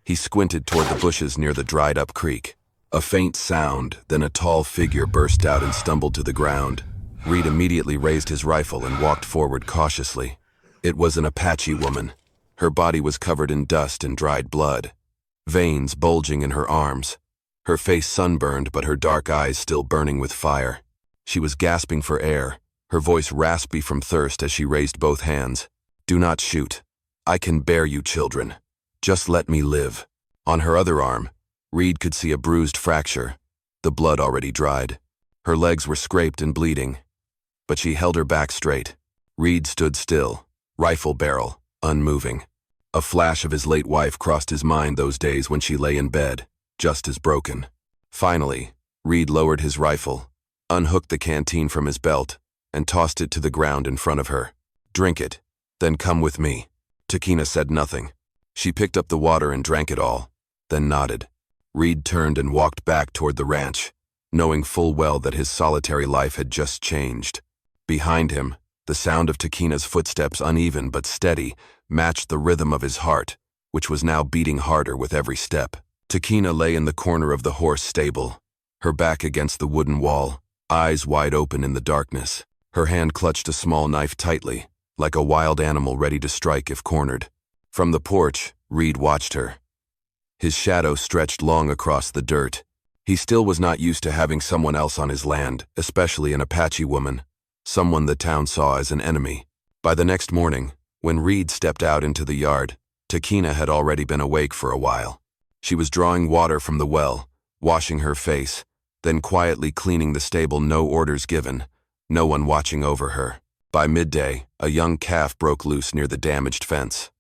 He squinted toward the bushes near the dried-up creek. A faint sound, then a tall figure burst out and stumbled to the ground. Reed immediately raised his rifle and walked forward cautiously. It was an Apache woman. Her body was covered in dust and dried blood, veins bulging in her arms. Her face sunburned, but her dark eyes still burning with fire. She was gasping for air, her voice raspy from thirst as she raised both hands. "Do not shoot. I can bear you, children. Just let me live." On her other arm, Reed could see a bruised fracture, the blood already dried. Her legs were scraped and bleeding, but she held her back straight. Reed stood still, rifle barrel, unmoving. A flash of his late wife crossed his mind those days when she lay in bed, just as broken. Finally, Reed lowered his rifle, unhooked the canteen from his belt, and tossed it to the ground in front of her. "Drink it, then come with me." Takina said nothing. She picked up the water and drank it all, then nodded. Reed turned and walked back toward the ranch, knowing full well that his solitary life had just changed. Behind him, the sound of Takina's footsteps, uneven but steady, matched the rhythm of his heart, which was now beating harder with every step. Takina lay in the corner of the horse stable, her back against the wooden wall, eyes wide open in the darkness. Her hand clutched a small knife tightly, like a wild animal ready to strike if cornered. From the porch, Reed watched her. His shadow stretched long across the dirt. He still was not used to having someone else on his land, especially an Apache woman, someone the town saw as an enemy. By the next morning, when Reed stepped out into the yard, Takina had already been awake for a while. She was drawing water from the well, washing her face, then quietly cleaning the stable, no orders given, no one watching over her. By midday, a young calf broke loose near the damaged fence.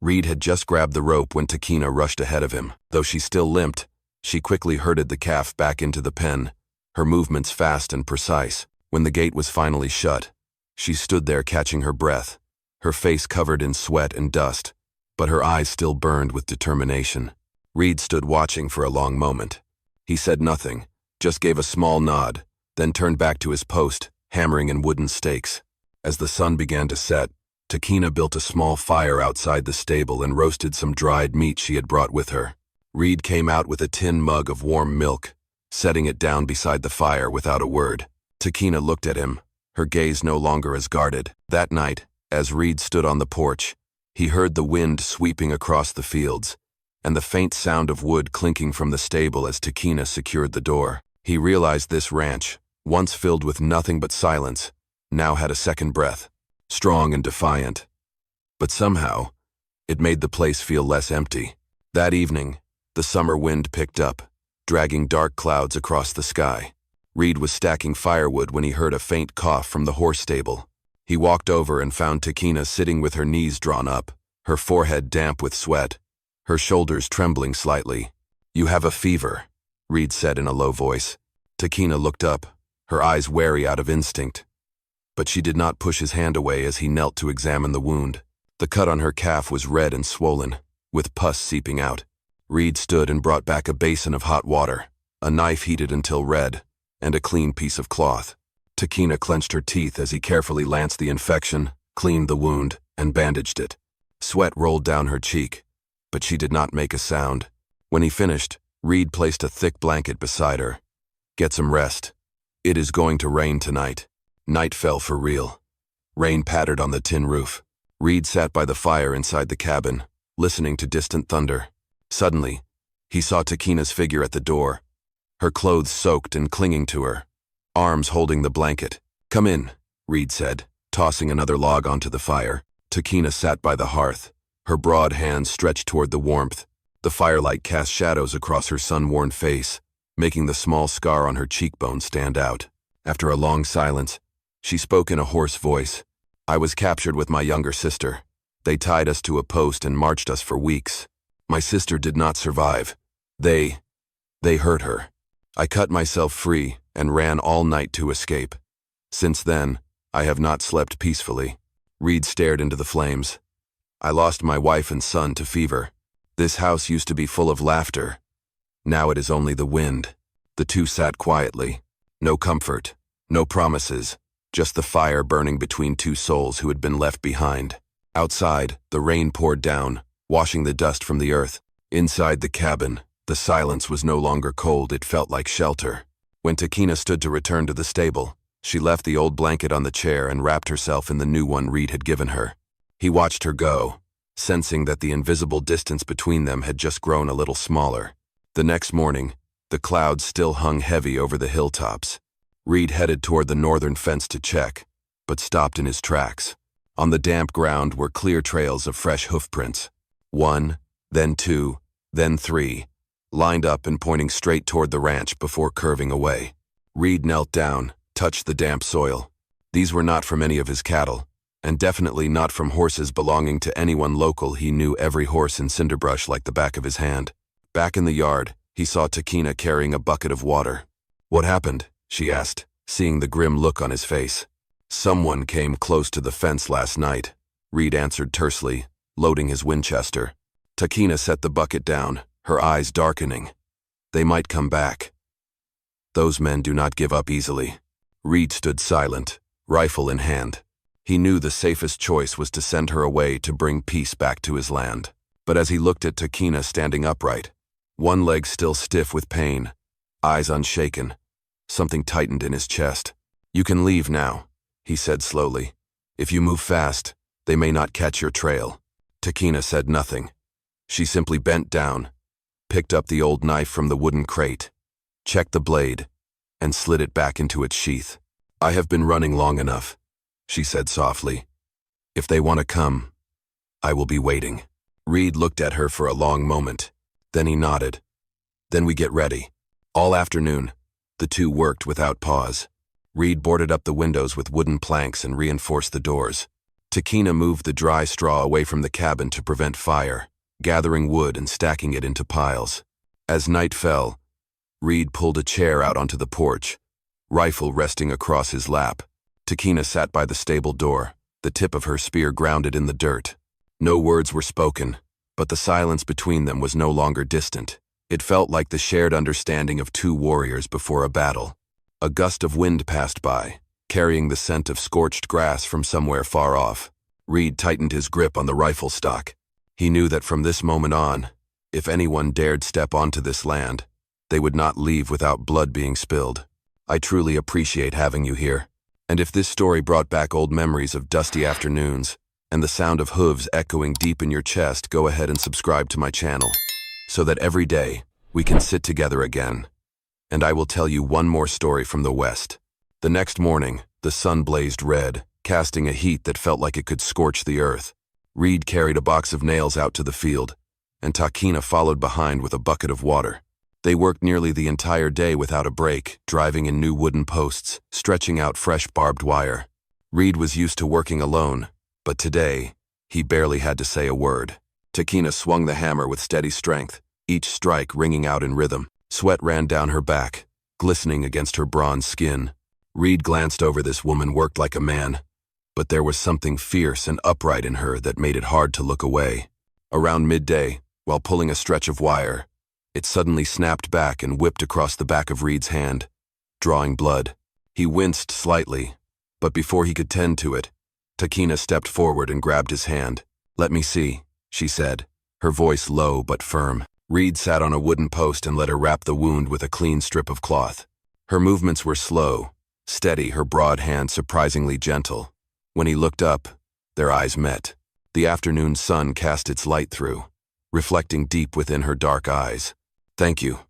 Reed had just grabbed the rope when Takina rushed ahead of him. Though she still limped, she quickly herded the calf back into the pen, her movements fast and precise. When the gate was finally shut, she stood there catching her breath, her face covered in sweat and dust, but her eyes still burned with determination. Reed stood watching for a long moment. He said nothing, just gave a small nod, then turned back to his post, hammering in wooden stakes. As the sun began to set, Takina built a small fire outside the stable and roasted some dried meat she had brought with her. Reed came out with a tin mug of warm milk, setting it down beside the fire without a word. Takina looked at him, her gaze no longer as guarded. That night, as Reed stood on the porch, he heard the wind sweeping across the fields, and the faint sound of wood clinking from the stable as Takina secured the door. He realized this ranch, once filled with nothing but silence, now had a second breath, strong and defiant. But somehow, it made the place feel less empty. That evening, the summer wind picked up, dragging dark clouds across the sky. Reed was stacking firewood when he heard a faint cough from the horse stable. He walked over and found Takina sitting with her knees drawn up, her forehead damp with sweat, her shoulders trembling slightly. "You have a fever," Reed said in a low voice. Takina looked up, her eyes wary out of instinct. But she did not push his hand away as he knelt to examine the wound. The cut on her calf was red and swollen, with pus seeping out. Reed stood and brought back a basin of hot water, a knife heated until red, and a clean piece of cloth. Takina clenched her teeth as he carefully lanced the infection, cleaned the wound, and bandaged it. Sweat rolled down her cheek, but she did not make a sound. When he finished, Reed placed a thick blanket beside her. "Get some rest. It is going to rain tonight." Night fell for real. Rain pattered on the tin roof. Reed sat by the fire inside the cabin, listening to distant thunder. Suddenly, he saw Takina's figure at the door, her clothes soaked and clinging to her, arms holding the blanket. "Come in," Reed said, tossing another log onto the fire. Takina sat by the hearth, her broad hands stretched toward the warmth. The firelight cast shadows across her sun-worn face, making the small scar on her cheekbone stand out. After a long silence, she spoke in a hoarse voice. "I was captured with my younger sister. They tied us to a post and marched us for weeks. My sister did not survive. They hurt her. I cut myself free and ran all night to escape. Since then, I have not slept peacefully." Reed stared into the flames. "I lost my wife and son to fever. This house used to be full of laughter. Now it is only the wind." The two sat quietly. No comfort, no promises, just the fire burning between two souls who had been left behind. Outside, the rain poured down, washing the dust from the earth. Inside the cabin, the silence was no longer cold, it felt like shelter. When Takina stood to return to the stable, she left the old blanket on the chair and wrapped herself in the new one Reed had given her. He watched her go, sensing that the invisible distance between them had just grown a little smaller. The next morning, the clouds still hung heavy over the hilltops. Reed headed toward the northern fence to check, but stopped in his tracks. On the damp ground were clear trails of fresh hoofprints. 1, then 2, then 3, lined up and pointing straight toward the ranch before curving away. Reed knelt down, touched the damp soil. These were not from any of his cattle, and definitely not from horses belonging to anyone local. He knew every horse in Cinderbrush like the back of his hand. Back in the yard, he saw Takina carrying a bucket of water. "What happened?" she asked, seeing the grim look on his face. "Someone came close to the fence last night," Reed answered tersely, loading his Winchester. Takina set the bucket down, her eyes darkening. "They might come back. Those men do not give up easily." Reed stood silent, rifle in hand. He knew the safest choice was to send her away to bring peace back to his land. But as he looked at Takina standing upright, one leg still stiff with pain, eyes unshaken, something tightened in his chest. "You can leave now," he said slowly. "If you move fast, they may not catch your trail." Takina said nothing. She simply bent down, picked up the old knife from the wooden crate, checked the blade, and slid it back into its sheath. "I have been running long enough," she said softly. "If they want to come, I will be waiting." Reed looked at her for a long moment. Then he nodded. "Then we get ready." All afternoon, the two worked without pause. Reed boarded up the windows with wooden planks and reinforced the doors. Takina moved the dry straw away from the cabin to prevent fire, gathering wood and stacking it into piles. As night fell, Reed pulled a chair out onto the porch, rifle resting across his lap. Takina sat by the stable door, the tip of her spear grounded in the dirt. No words were spoken, but the silence between them was no longer distant. It felt like the shared understanding of two warriors before a battle. A gust of wind passed by, carrying the scent of scorched grass from somewhere far off. Reed tightened his grip on the rifle stock. He knew that from this moment on, if anyone dared step onto this land, they would not leave without blood being spilled. "I truly appreciate having you here." And if this story brought back old memories of dusty afternoons and the sound of hooves echoing deep in your chest, go ahead and subscribe to my channel, so that every day we can sit together again. And I will tell you one more story from the West. The next morning, the sun blazed red, casting a heat that felt like it could scorch the earth. Reed carried a box of nails out to the field, and Takina followed behind with a bucket of water. They worked nearly the entire day without a break, driving in new wooden posts, stretching out fresh barbed wire. Reed was used to working alone, but today, he barely had to say a word. Takina swung the hammer with steady strength, each strike ringing out in rhythm. Sweat ran down her back, glistening against her bronze skin. Reed glanced over. This woman worked like a man, but there was something fierce and upright in her that made it hard to look away. Around midday, while pulling a stretch of wire, it suddenly snapped back and whipped across the back of Reed's hand, drawing blood. He winced slightly, but before he could tend to it, Takina stepped forward and grabbed his hand. "Let me see," she said, her voice low but firm. Reed sat on a wooden post and let her wrap the wound with a clean strip of cloth. Her movements were slow, steady, her broad hand surprisingly gentle. When he looked up, their eyes met. The afternoon sun cast its light through, reflecting deep within her dark eyes. "Thank you,"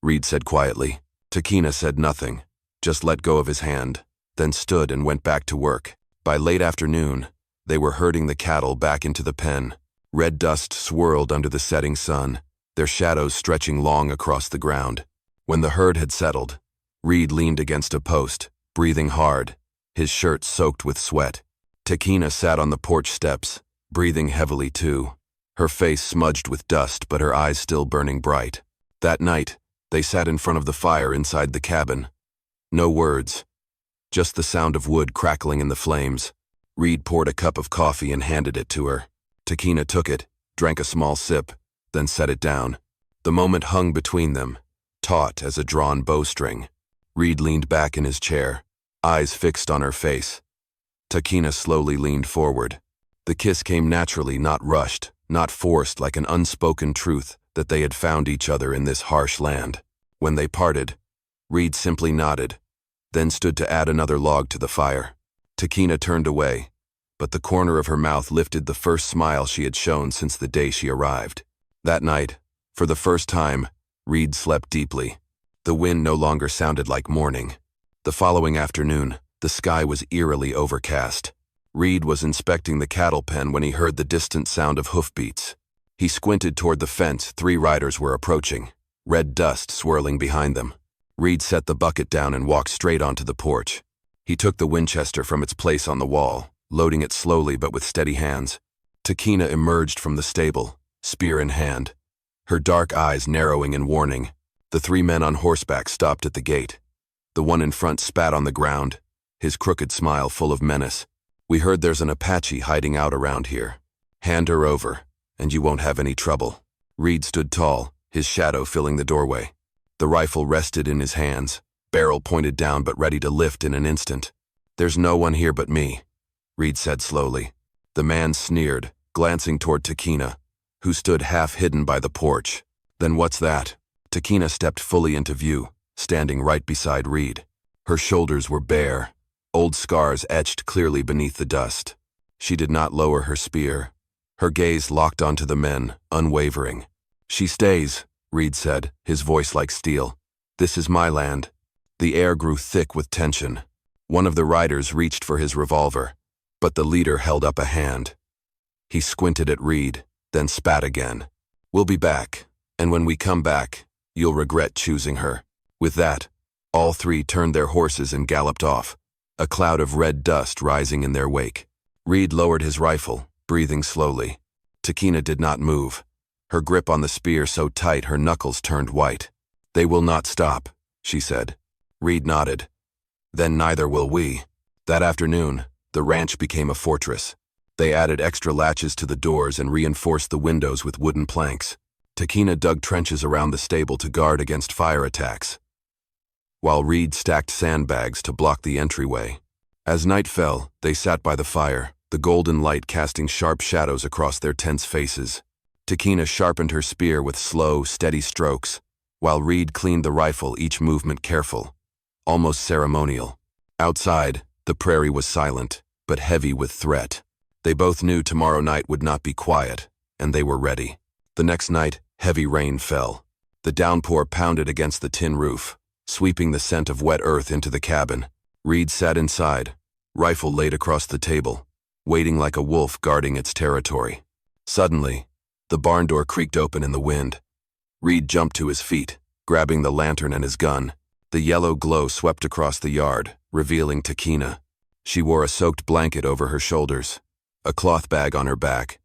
Reed said quietly. Takina said nothing, just let go of his hand, then stood and went back to work. By late afternoon, they were herding the cattle back into the pen. Red dust swirled under the setting sun, their shadows stretching long across the ground. When the herd had settled, Reed leaned against a post, breathing hard, his shirt soaked with sweat. Takina sat on the porch steps, breathing heavily too, her face smudged with dust but her eyes still burning bright. That night, they sat in front of the fire inside the cabin. No words, just the sound of wood crackling in the flames. Reed poured a cup of coffee and handed it to her. Takina took it, drank a small sip, then set it down. The moment hung between them, taut as a drawn bowstring. Reed leaned back in his chair, eyes fixed on her face. Takina slowly leaned forward. The kiss came naturally, not rushed, not forced, like an unspoken truth that they had found each other in this harsh land. When they parted, Reed simply nodded, then stood to add another log to the fire. Takina turned away, but the corner of her mouth lifted the first smile she had shown since the day she arrived. That night, for the first time, Reed slept deeply. The wind no longer sounded like morning. The following afternoon, the sky was eerily overcast. Reed was inspecting the cattle pen when he heard the distant sound of hoofbeats. He squinted toward the fence. 3 riders were approaching, red dust swirling behind them. Reed set the bucket down and walked straight onto the porch. He took the Winchester from its place on the wall, loading it slowly but with steady hands. Takina emerged from the stable, spear in hand, her dark eyes narrowing in warning. The 3 men on horseback stopped at the gate. The one in front spat on the ground, his crooked smile full of menace. "We heard there's an Apache hiding out around here. Hand her over, and you won't have any trouble." Reed stood tall, his shadow filling the doorway. The rifle rested in his hands, barrel pointed down but ready to lift in an instant. "There's no one here but me," Reed said slowly. The man sneered, glancing toward Takina, who stood half hidden by the porch. "Then what's that?" Takina stepped fully into view, standing right beside Reed. Her shoulders were bare, old scars etched clearly beneath the dust. She did not lower her spear. Her gaze locked onto the men, unwavering. "She stays," Reed said, his voice like steel. "This is my land." The air grew thick with tension. One of the riders reached for his revolver, but the leader held up a hand. He squinted at Reed, then spat again. "We'll be back, and when we come back, you'll regret choosing her." With that, all 3 turned their horses and galloped off, a cloud of red dust rising in their wake. Reed lowered his rifle, breathing slowly. Takina did not move, her grip on the spear so tight her knuckles turned white. "They will not stop," she said. Reed nodded. "Then neither will we." That afternoon, the ranch became a fortress. They added extra latches to the doors and reinforced the windows with wooden planks. Takina dug trenches around the stable to guard against fire attacks, while Reed stacked sandbags to block the entryway. As night fell, they sat by the fire, the golden light casting sharp shadows across their tense faces. Takina sharpened her spear with slow, steady strokes, while Reed cleaned the rifle, each movement careful, almost ceremonial. Outside, the prairie was silent, but heavy with threat. They both knew tomorrow night would not be quiet, and they were ready. The next night, heavy rain fell. The downpour pounded against the tin roof, sweeping the scent of wet earth into the cabin. Reed sat inside, rifle laid across the table, waiting like a wolf guarding its territory. Suddenly, the barn door creaked open in the wind. Reed jumped to his feet, grabbing the lantern and his gun. The yellow glow swept across the yard, revealing Takina. She wore a soaked blanket over her shoulders, a cloth bag on her back,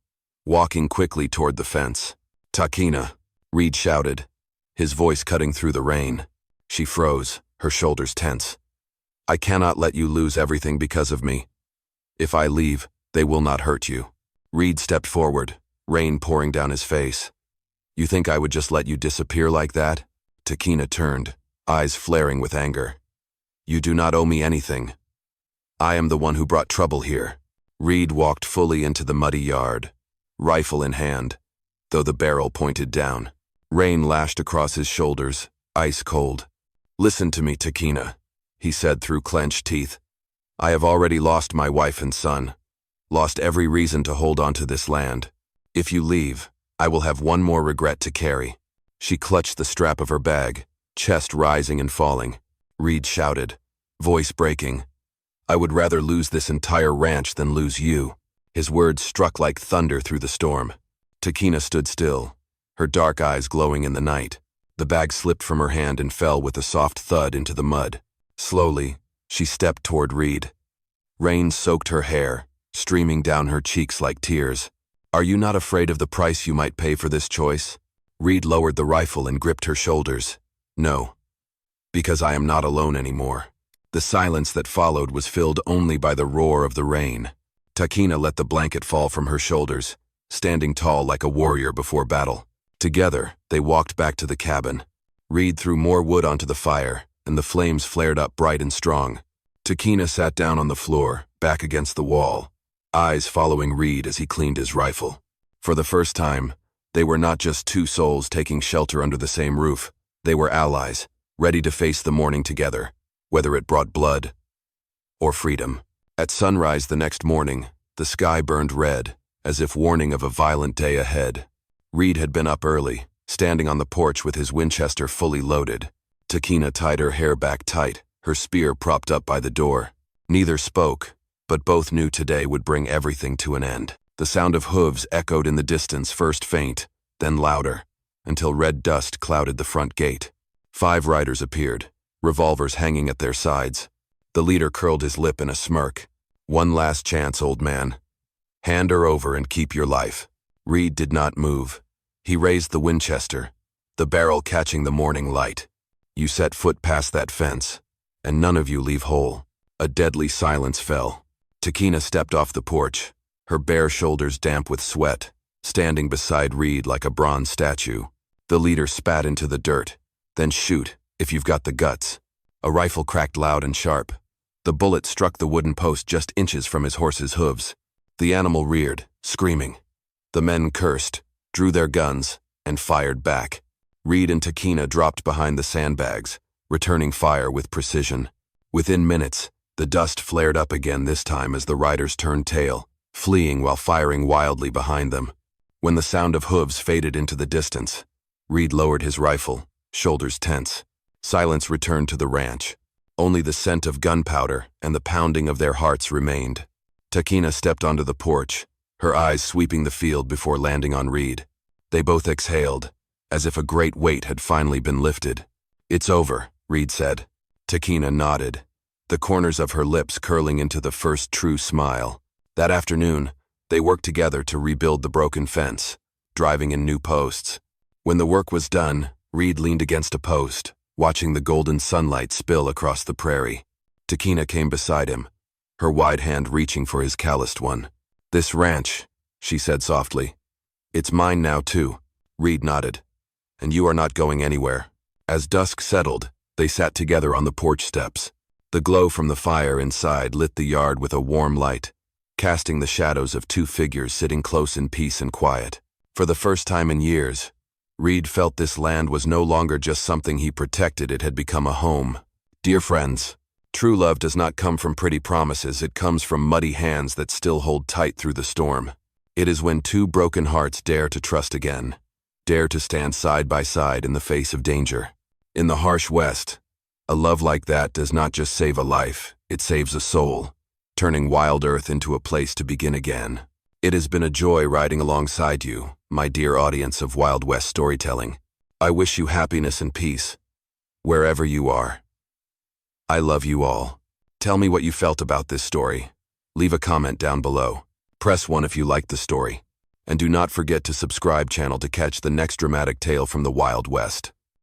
walking quickly toward the fence. "Takina," Reed shouted, his voice cutting through the rain. She froze, her shoulders tense. "I cannot let you lose everything because of me. If I leave, they will not hurt you." Reed stepped forward, rain pouring down his face. "You think I would just let you disappear like that?" Takina turned, eyes flaring with anger. "You do not owe me anything. I am the one who brought trouble here." Reed walked fully into the muddy yard, rifle in hand, though the barrel pointed down. Rain lashed across his shoulders, ice cold. "Listen to me, Takina," he said through clenched teeth. "I have already lost my wife and son, lost every reason to hold on to this land. If you leave, I will have one more regret to carry." She clutched the strap of her bag, chest rising and falling. Reed shouted, voice breaking, "I would rather lose this entire ranch than lose you." His words struck like thunder through the storm. Takina stood still, her dark eyes glowing in the night. The bag slipped from her hand and fell with a soft thud into the mud. Slowly, she stepped toward Reed. Rain soaked her hair, streaming down her cheeks like tears. "Are you not afraid of the price you might pay for this choice?" Reed lowered the rifle and gripped her shoulders. "No, because I am not alone anymore." The silence that followed was filled only by the roar of the rain. Takina let the blanket fall from her shoulders, standing tall like a warrior before battle. Together, they walked back to the cabin. Reed threw more wood onto the fire, and the flames flared up bright and strong. Takina sat down on the floor, back against the wall, eyes following Reed as he cleaned his rifle. For the first time, They were not just two souls taking shelter under the same roof. They were allies, ready to face the morning together, whether it brought blood or freedom. At sunrise the next morning, the sky burned red, as if warning of a violent day ahead. Reed had been up early, standing on the porch with his Winchester fully loaded. Takina tied her hair back tight, her spear propped up by the door. Neither spoke, but both knew today would bring everything to an end. The sound of hooves echoed in the distance, first faint, then louder, until red dust clouded the front gate. 5 riders appeared, revolvers hanging at their sides. The leader curled his lip in a smirk. "One last chance, old man. Hand her over and keep your life." Reed did not move. He raised the Winchester, the barrel catching the morning light. "You set foot past that fence, and none of you leave whole." A deadly silence fell. Takina stepped off the porch, her bare shoulders damp with sweat, standing beside Reed like a bronze statue. The leader spat into the dirt. "Then shoot, if you've got the guts." A rifle cracked loud and sharp. The bullet struck the wooden post just inches from his horse's hooves. The animal reared, screaming. The men cursed, drew their guns, and fired back. Reed and Takina dropped behind the sandbags, returning fire with precision. Within minutes, the dust flared up again, this time as the riders turned tail, fleeing while firing wildly behind them. When the sound of hooves faded into the distance, Reed lowered his rifle, shoulders tense. Silence returned to the ranch. Only the scent of gunpowder and the pounding of their hearts remained. Takina stepped onto the porch, her eyes sweeping the field before landing on Reed. They both exhaled, as if a great weight had finally been lifted. "It's over," Reed said. Takina nodded, the corners of her lips curling into the first true smile. That afternoon, they worked together to rebuild the broken fence, driving in new posts. When the work was done, Reed leaned against a post, watching the golden sunlight spill across the prairie. Takina came beside him, her wide hand reaching for his calloused one. "This ranch," she said softly. "It's mine now, too." Reed nodded. "And you are not going anywhere." As dusk settled, they sat together on the porch steps. The glow from the fire inside lit the yard with a warm light, casting the shadows of 2 figures sitting close in peace and quiet. For the first time in years, Reed felt this land was no longer just something he protected, it had become a home. Dear friends, true love does not come from pretty promises, it comes from muddy hands that still hold tight through the storm. It is when 2 broken hearts dare to trust again, dare to stand side by side in the face of danger. In the harsh West, a love like that does not just save a life, it saves a soul, turning wild earth into a place to begin again. It has been a joy riding alongside you, my dear audience of Wild West storytelling. I wish you happiness and peace, wherever you are. I love you all. Tell me what you felt about this story. Leave a comment down below. Press 1 if you liked the story. And do not forget to subscribe channel to catch the next dramatic tale from the Wild West.